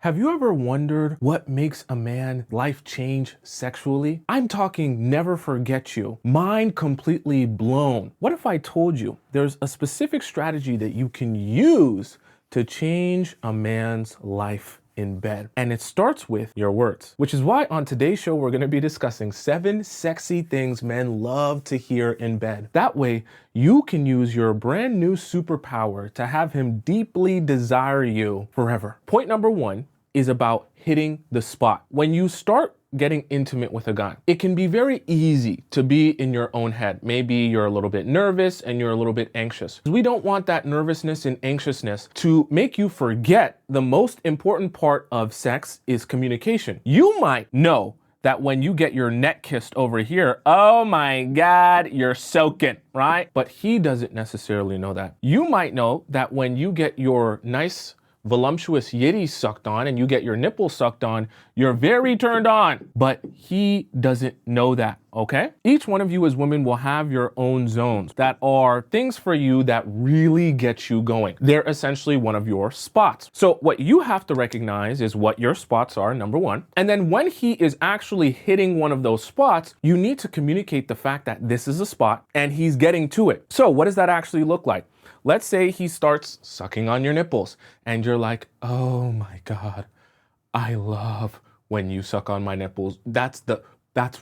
Have you ever wondered what makes a man life change sexually? I'm talking never forget you, mind completely blown. What if I told you there's a specific strategy that you can use to change a man's life in bed? And it starts with your words, which is why on today's show, we're going to be discussing 7 sexy things men love to hear in bed. That way you can use your brand new superpower to have him deeply desire you forever. Point number 1 is about hitting the spot. When you start getting intimate with a guy, it can be very easy to be in your own head. Maybe you're a little bit nervous and you're a little bit anxious. We don't want that nervousness and anxiousness to make you forget the most important part of sex is communication. You might know that when you get your neck kissed over here, oh my God, you're soaking, right? But he doesn't necessarily know that. You might know that when you get your nice voluptuous yitty sucked on and you get your nipples sucked on, you're very turned on, but he doesn't know that, okay? Each one of you as women will have your own zones that are things for you that really get you going. They're essentially one of your spots. So what you have to recognize is what your spots are, number 1. And then when he is actually hitting one of those spots, you need to communicate the fact that this is a spot and he's getting to it. So what does that actually look like? Let's say he starts sucking on your nipples and you're like, oh my God, I love when you suck on my nipples. That's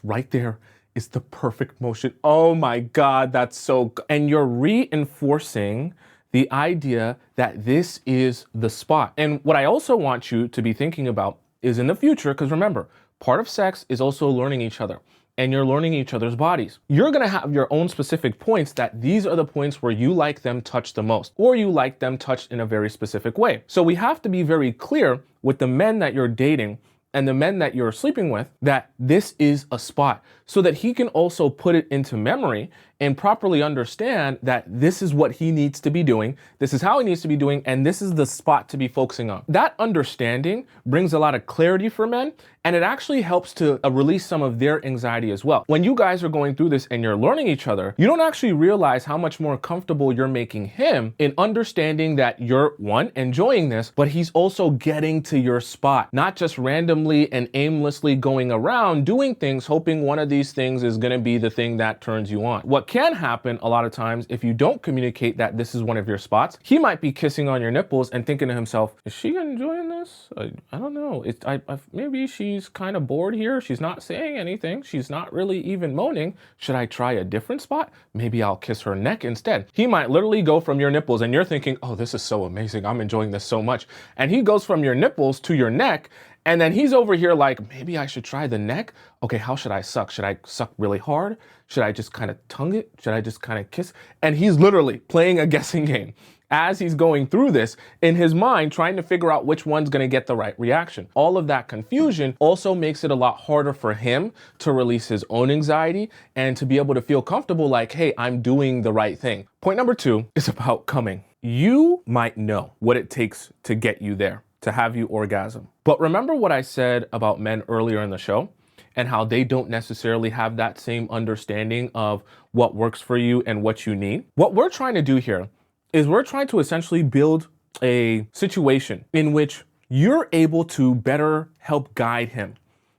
right there. It's the perfect motion. Oh my God, that's so good. And you're reinforcing the idea that this is the spot. And what I also want you to be thinking about is in the future, because remember, part of sex is also learning each other. And you're learning each other's bodies. You're gonna have your own specific points that these are the points where you like them touched the most, or you like them touched in a very specific way. So we have to be very clear with the men that you're dating and the men that you're sleeping with that this is a spot so that he can also put it into memory and properly understand that this is what he needs to be doing, this is how he needs to be doing, and this is the spot to be focusing on. That understanding brings a lot of clarity for men, and it actually helps to release some of their anxiety as well. When you guys are going through this and you're learning each other, you don't actually realize how much more comfortable you're making him in understanding that you're, 1, enjoying this, but he's also getting to your spot, not just randomly and aimlessly going around doing things, hoping one of these things is gonna be the thing that turns you on. What can happen a lot of times if you don't communicate that this is one of your spots, he might be kissing on your nipples and thinking to himself, is she enjoying this? I don't know. Maybe she's kind of bored here. She's not saying anything. She's not really even moaning. Should I try a different spot? Maybe I'll kiss her neck instead. He might literally go from your nipples and you're thinking, oh, this is so amazing. I'm enjoying this so much. And he goes from your nipples to your neck. And then he's over here like, maybe I should try the neck. Okay, how should I suck? Should I suck really hard? Should I just kind of tongue it? Should I just kind of kiss? And he's literally playing a guessing game as he's going through this in his mind, trying to figure out which one's gonna get the right reaction. All of that confusion also makes it a lot harder for him to release his own anxiety and to be able to feel comfortable like, hey, I'm doing the right thing. Point number 2 is about coming. You might know what it takes to get you there, to have you orgasm. But remember what I said about men earlier in the show and how they don't necessarily have that same understanding of what works for you and what you need? What we're trying to do here is we're trying to essentially build a situation in which you're able to better help guide him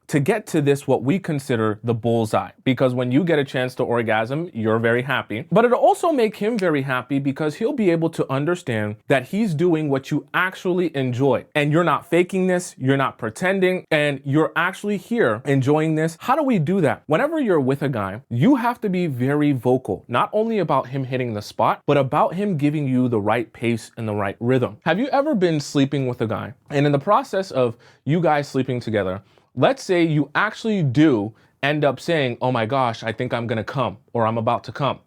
to get to this, what we consider the bullseye. Because when you get a chance to orgasm, you're very happy. But it'll also make him very happy because he'll be able to understand that he's doing what you actually enjoy. And you're not faking this, you're not pretending, and you're actually here enjoying this. How do we do that? Whenever you're with a guy, you have to be very vocal, not only about him hitting the spot, but about him giving you the right pace and the right rhythm. Have you ever been sleeping with a guy, and in the process of you guys sleeping together, let's say you actually do end up saying, oh my gosh, I think I'm gonna come, or I'm about to come.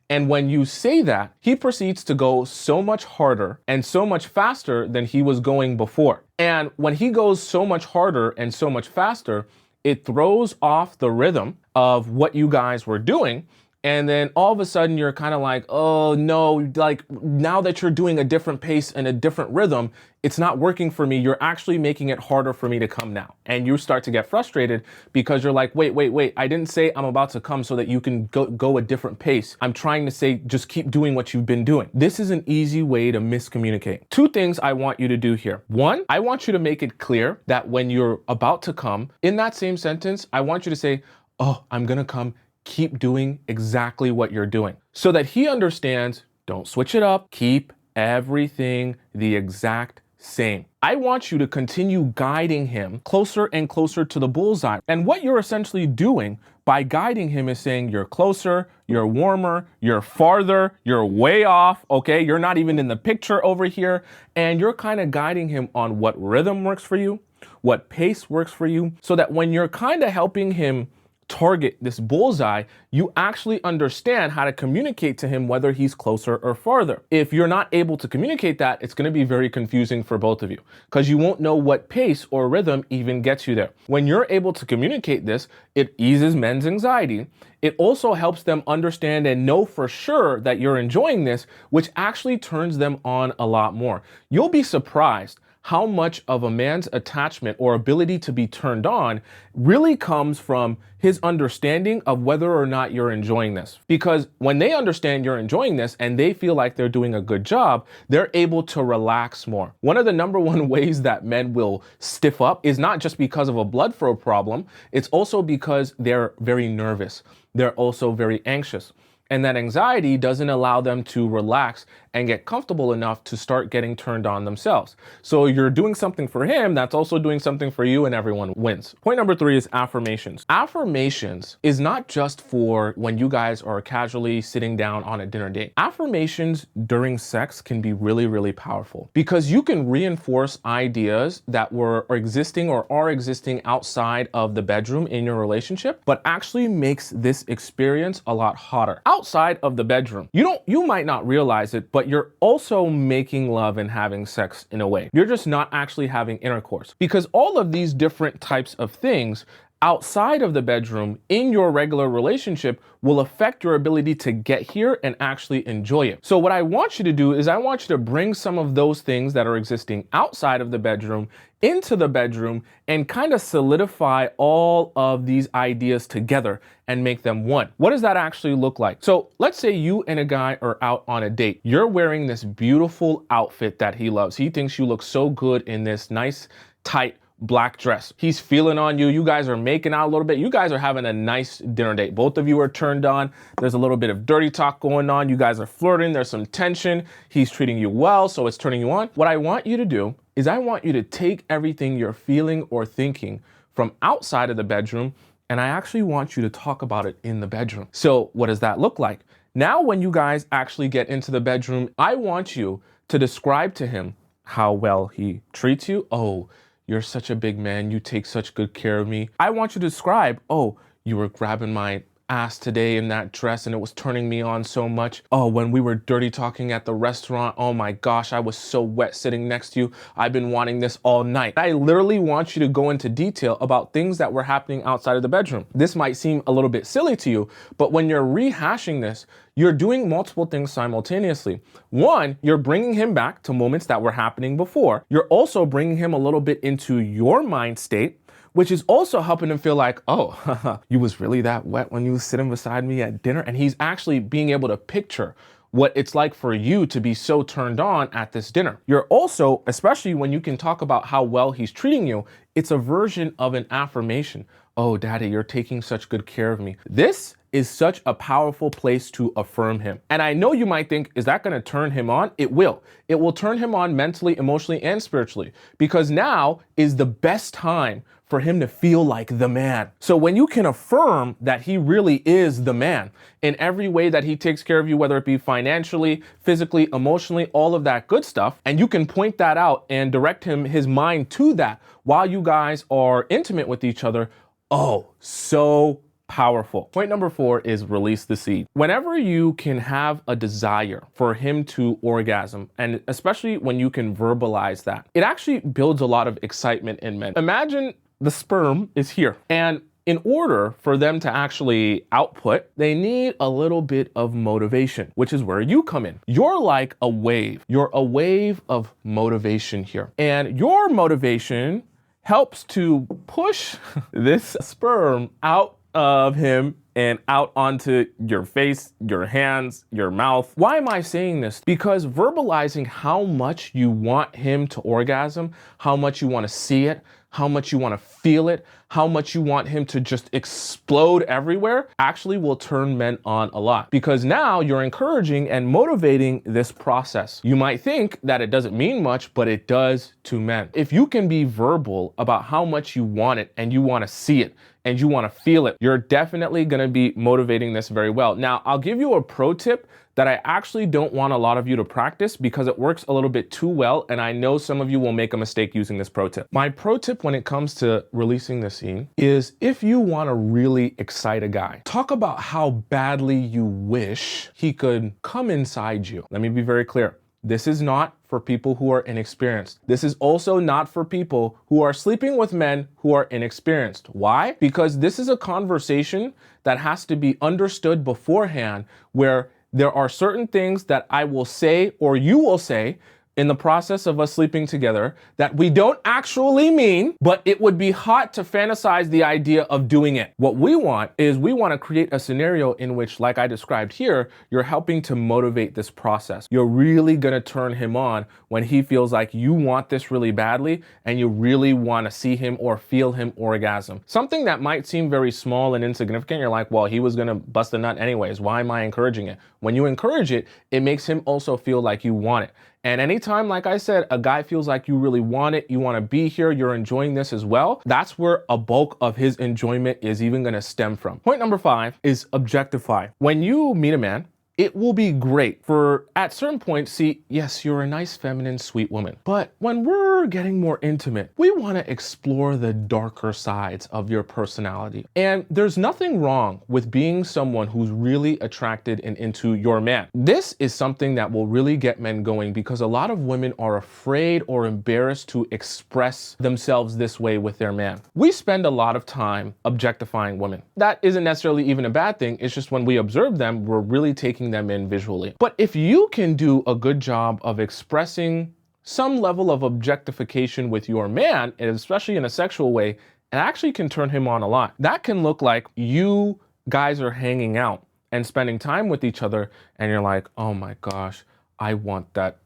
And when you say that, he proceeds to go so much harder and so much faster than he was going before. And when he goes so much harder and so much faster, it throws off the rhythm of what you guys were doing. And then all of a sudden you're kind of like, oh no, like now that you're doing a different pace and a different rhythm, it's not working for me. You're actually making it harder for me to come now. And you start to get frustrated because you're like, wait, I didn't say I'm about to come so that you can go a different pace. I'm trying to say, just keep doing what you've been doing. This is an easy way to miscommunicate. Two things I want you to do here. One, I want you to make it clear that when you're about to come, in that same sentence, I want you to say, oh, I'm gonna come. Keep doing exactly what you're doing so that he understands, don't switch it up, keep everything the exact same. I want you to continue guiding him closer and closer to the bullseye. And what you're essentially doing by guiding him is saying you're closer, you're warmer, you're farther, you're way off, okay? You're not even in the picture over here. And you're kind of guiding him on what rhythm works for you, what pace works for you, so that when you're kind of helping him target this bullseye, you actually understand how to communicate to him whether he's closer or farther. If you're not able to communicate that, it's going to be very confusing for both of you because you won't know what pace or rhythm even gets you there. When you're able to communicate this, it eases men's anxiety. It also helps them understand and know for sure that you're enjoying this, which actually turns them on a lot more. You'll be surprised how much of a man's attachment or ability to be turned on really comes from his understanding of whether or not you're enjoying this. Because when they understand you're enjoying this and they feel like they're doing a good job, they're able to relax more. One of the number one ways that men will stiff up is not just because of a blood flow problem, it's also because they're very nervous. They're also very anxious. And that anxiety doesn't allow them to relax and get comfortable enough to start getting turned on themselves. So you're doing something for him, that's also doing something for you, and everyone wins. Point number 3 is affirmations. Affirmations is not just for when you guys are casually sitting down on a dinner date. Affirmations during sex can be really, really powerful because you can reinforce ideas that were existing or are existing outside of the bedroom in your relationship, but actually makes this experience a lot hotter. Outside of the bedroom, you might not realize it, but you're also making love and having sex in a way. You're just not actually having intercourse because all of these different types of things outside of the bedroom in your regular relationship will affect your ability to get here and actually enjoy it. So what I want you to do is I want you to bring some of those things that are existing outside of the bedroom into the bedroom and kind of solidify all of these ideas together and make them one. What does that actually look like? So let's say you and a guy are out on a date. You're wearing this beautiful outfit that he loves. He thinks you look so good in this nice, tight, black dress. He's feeling on you. You guys are making out a little bit. You guys are having a nice dinner date. Both of you are turned on. There's a little bit of dirty talk going on. You guys are flirting. There's some tension. He's treating you well, so it's turning you on. What I want you to do is I want you to take everything you're feeling or thinking from outside of the bedroom, and I actually want you to talk about it in the bedroom. So what does that look like? Now, when you guys actually get into the bedroom, I want you to describe to him how well he treats you. Oh, you're such a big man. You take such good care of me. I want you to describe, oh, you were grabbing my ass today in that dress and it was turning me on so much. Oh, when we were dirty talking at the restaurant, oh my gosh, I was so wet sitting next to you. I've been wanting this all night. I literally want you to go into detail about things that were happening outside of the bedroom. This might seem a little bit silly to you, but when you're rehashing this, you're doing multiple things simultaneously. One, you're bringing him back to moments that were happening before. You're also bringing him a little bit into your mind state, which is also helping him feel like, oh, you was really that wet when you was sitting beside me at dinner. And he's actually being able to picture what it's like for you to be so turned on at this dinner. You're also, especially when you can talk about how well he's treating you, it's a version of an affirmation. Oh, daddy, you're taking such good care of me. This is such a powerful place to affirm him. And I know you might think, is that gonna turn him on? It will. It will turn him on mentally, emotionally, and spiritually, because now is the best time for him to feel like the man. So when you can affirm that he really is the man in every way that he takes care of you, whether it be financially, physically, emotionally, all of that good stuff, and you can point that out and direct his mind to that while you guys are intimate with each other, oh, so powerful. Point number 4 is release the seed. Whenever you can have a desire for him to orgasm, and especially when you can verbalize that, it actually builds a lot of excitement in men. Imagine the sperm is here and In order for them to actually output, they need a little bit of motivation, which is where you come in. You're like a wave. You're a wave of motivation here. And your motivation helps to push this sperm out of him and out onto your face, your hands, your mouth. Why am I saying this? Because verbalizing how much you want him to orgasm, how much you want to see it, how much you want to feel it, how much you want him to just explode everywhere, actually will turn men on a lot. Because now you're encouraging and motivating this process. You might think that it doesn't mean much, but it does to men. If you can be verbal about how much you want it and you want to see it and you want to feel it, you're definitely going to be motivating this very well. Now, I'll give you a pro tip that I actually don't want a lot of you to practice because it works a little bit too well, and I know some of you will make a mistake using this pro tip. My pro tip when it comes to releasing the scene is, if you want to really excite a guy, talk about how badly you wish he could come inside you. Let me be very clear. This is not for people who are inexperienced. This is also not for people who are sleeping with men who are inexperienced. Why? Because this is a conversation that has to be understood beforehand, where there are certain things that I will say or you will say in the process of us sleeping together that we don't actually mean, but it would be hot to fantasize the idea of doing it. What we want is we want to create a scenario in which, like I described here, you're helping to motivate this process. You're really going to turn him on when he feels like you want this really badly and you really want to see him or feel him orgasm. Something that might seem very small and insignificant, you're like, well, he was going to bust a nut anyways. Why am I encouraging it? When you encourage it, it makes him also feel like you want it. And anytime, like I said, a guy feels like you really want it, you want to be here, you're enjoying this as well, that's where a bulk of his enjoyment is even going to stem from. Point number 5 is objectify. When you meet a man, it will be great for, at certain points, see, yes, you're a nice, feminine, sweet woman. But when we're getting more intimate, we want to explore the darker sides of your personality. And there's nothing wrong with being someone who's really attracted and into your man. This is something that will really get men going, because a lot of women are afraid or embarrassed to express themselves this way with their man. We spend a lot of time objectifying women. That isn't necessarily even a bad thing. It's just when we observe them, we're really taking them in visually. But if you can do a good job of expressing some level of objectification with your man, and especially in a sexual way, it actually can turn him on a lot. That can look like you guys are hanging out and spending time with each other, and you're like, oh my gosh, I want that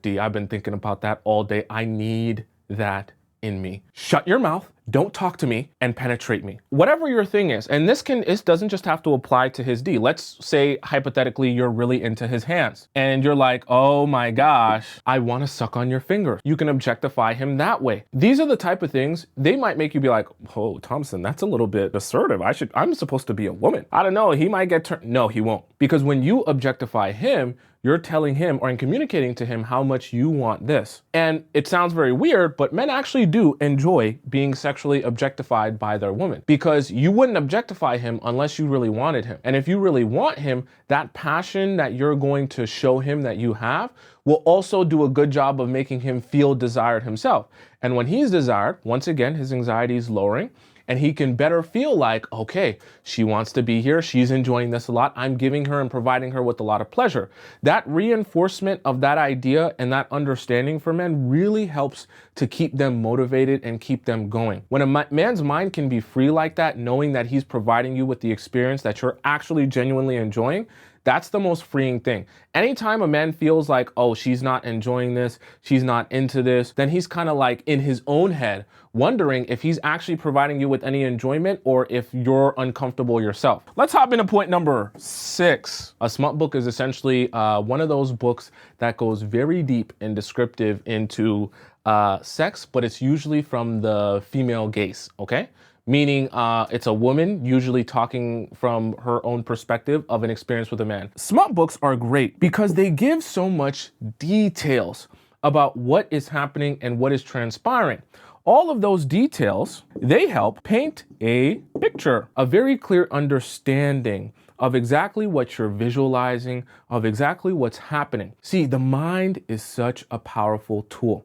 D. I've been thinking about that all day. I need that in me. Shut your mouth, don't talk to me, and penetrate me. Whatever your thing is, and this doesn't just have to apply to his D. Let's say, hypothetically, you're really into his hands, and you're like, oh my gosh, I want to suck on your finger. You can objectify him that way. These are the type of things, they might make you be like, oh, Tomisin, that's a little bit assertive. I'm supposed to be a woman. I don't know, he might get turned. No, he won't. Because when you objectify him, you're telling him or communicating to him how much you want this. And it sounds very weird, but men actually do enjoy being sexually objectified by their woman, because you wouldn't objectify him unless you really wanted him. And if you really want him, that passion that you're going to show him that you have will also do a good job of making him feel desired himself. And when he's desired, once again, his anxiety is lowering, and he can better feel like, okay, she wants to be here. She's enjoying this a lot. I'm giving her and providing her with a lot of pleasure. That reinforcement of that idea and that understanding for men really helps to keep them motivated and keep them going. When a man's mind can be free like that, knowing that he's providing you with the experience that you're actually genuinely enjoying, that's the most freeing thing. Anytime a man feels like, oh, she's not enjoying this, she's not into this, then he's kind of like in his own head, wondering if he's actually providing you with any enjoyment or if you're uncomfortable yourself. Let's hop into point number 6. A smut book is essentially one of those books that goes very deep and descriptive into sex, but it's usually from the female gaze, okay? Meaning it's a woman usually talking from her own perspective of an experience with a man. Smut books are great because they give so much details about what is happening and what is transpiring. All of those details, they help paint a picture, a very clear understanding of exactly what you're visualizing, of exactly what's happening. See, the mind is such a powerful tool.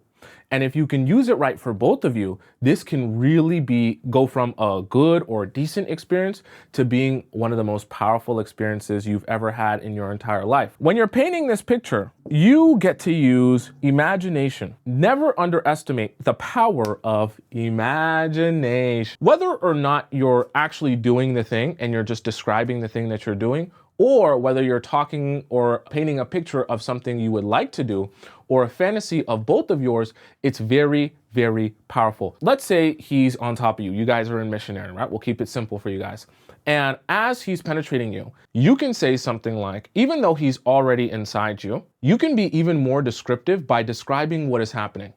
And if you can use it right for both of you, this can really go from a good or decent experience to being one of the most powerful experiences you've ever had in your entire life. When you're painting this picture, you get to use imagination. Never underestimate the power of imagination. Whether or not you're actually doing the thing and you're just describing the thing that you're doing, or whether you're talking or painting a picture of something you would like to do, or a fantasy of both of yours, it's very, very powerful. Let's say he's on top of you. You guys are in missionary, right? We'll keep it simple for you guys. And as he's penetrating you, you can say something like, even though he's already inside you, you can be even more descriptive by describing what is happening.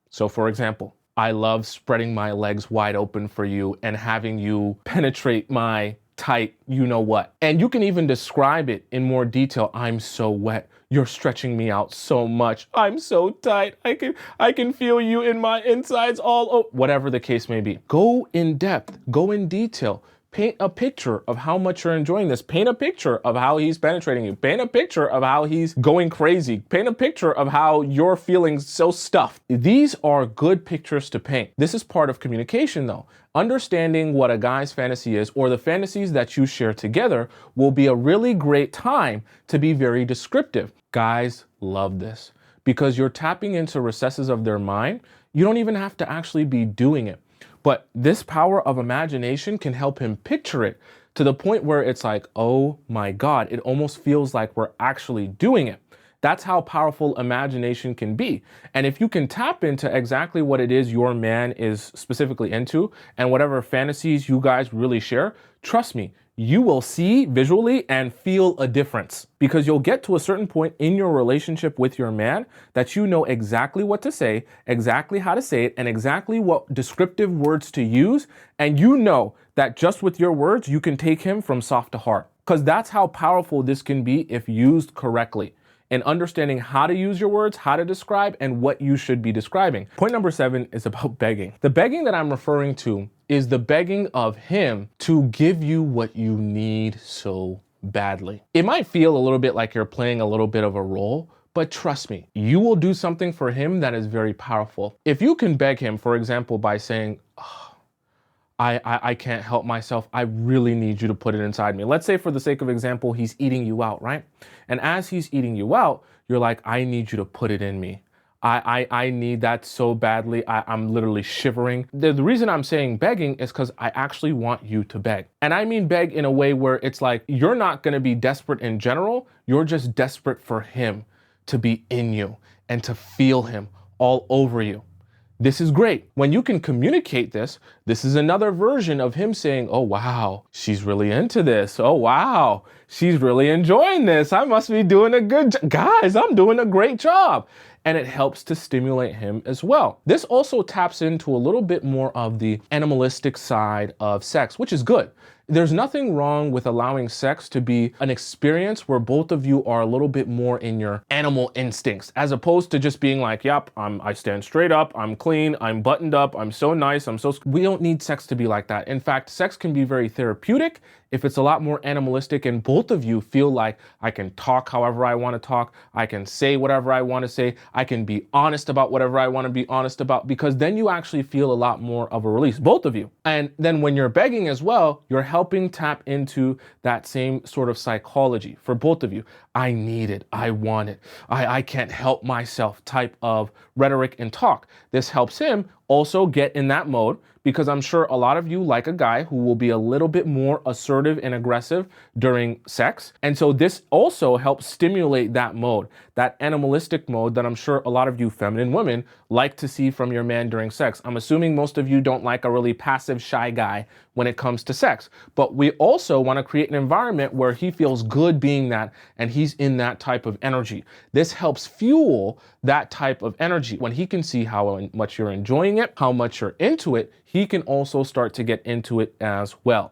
So for example, I love spreading my legs wide open for you and having you penetrate my tight, you know what. And you can even describe it in more detail. I'm so wet. You're stretching me out so much. I'm so tight. I can feel you in my insides all over. Whatever the case may be. Go in depth, go in detail. Paint a picture of how much you're enjoying this. Paint a picture of how he's penetrating you. Paint a picture of how he's going crazy. Paint a picture of how you're feeling so stuffed. These are good pictures to paint. This is part of communication though. Understanding what a guy's fantasy is, or the fantasies that you share together, will be a really great time to be very descriptive. Guys love this because you're tapping into recesses of their mind. You don't even have to actually be doing it. But this power of imagination can help him picture it to the point where it's like, oh my God, it almost feels like we're actually doing it. That's how powerful imagination can be. And if you can tap into exactly what it is your man is specifically into and whatever fantasies you guys really share, trust me, you will see visually and feel a difference, because you'll get to a certain point in your relationship with your man that you know exactly what to say, exactly how to say it, and exactly what descriptive words to use. And you know that just with your words, you can take him from soft to hard, because that's how powerful this can be if used correctly. And understanding how to use your words, how to describe, and what you should be describing. Point number 7 is about begging. The begging that I'm referring to is the begging of him to give you what you need so badly. It might feel a little bit like you're playing a little bit of a role, but trust me, you will do something for him that is very powerful. If you can beg him, for example, by saying, oh, I can't help myself. I really need you to put it inside me. Let's say for the sake of example, he's eating you out, right? And as he's eating you out, you're like, I need you to put it in me. I need that so badly. I'm literally shivering. The reason I'm saying begging is because I actually want you to beg. And I mean beg in a way where it's like, you're not going to be desperate in general. You're just desperate for him to be in you and to feel him all over you. This is great. When you can communicate this, this is another version of him saying, oh, wow, she's really into this. Oh, wow, she's really enjoying this. I must be doing a good job. Guys, I'm doing a great job. And it helps to stimulate him as well. This also taps into a little bit more of the animalistic side of sex, which is good. There's nothing wrong with allowing sex to be an experience where both of you are a little bit more in your animal instincts, as opposed to just being like, yep, I stand straight up, I'm clean, I'm buttoned up, I'm so nice, we don't need sex to be like that. In fact, sex can be very therapeutic if it's a lot more animalistic and both of you feel like I can talk however I want to talk, I can say whatever I want to say, I can be honest about whatever I want to be honest about, because then you actually feel a lot more of a release, both of you. And then when you're begging as well, you're helping tap into that same sort of psychology for both of you. I need it, I want it, I can't help myself type of rhetoric and talk. This helps him also get in that mode, because I'm sure a lot of you like a guy who will be a little bit more assertive and aggressive during sex. And so this also helps stimulate that mode, that animalistic mode that I'm sure a lot of you feminine women like to see from your man during sex. I'm assuming most of you don't like a really passive, shy guy when it comes to sex, but we also want to create an environment where he feels good being that and he's in that type of energy. This helps fuel that type of energy. When he can see how much you're enjoying it, how much you're into it, he can also start to get into it as well.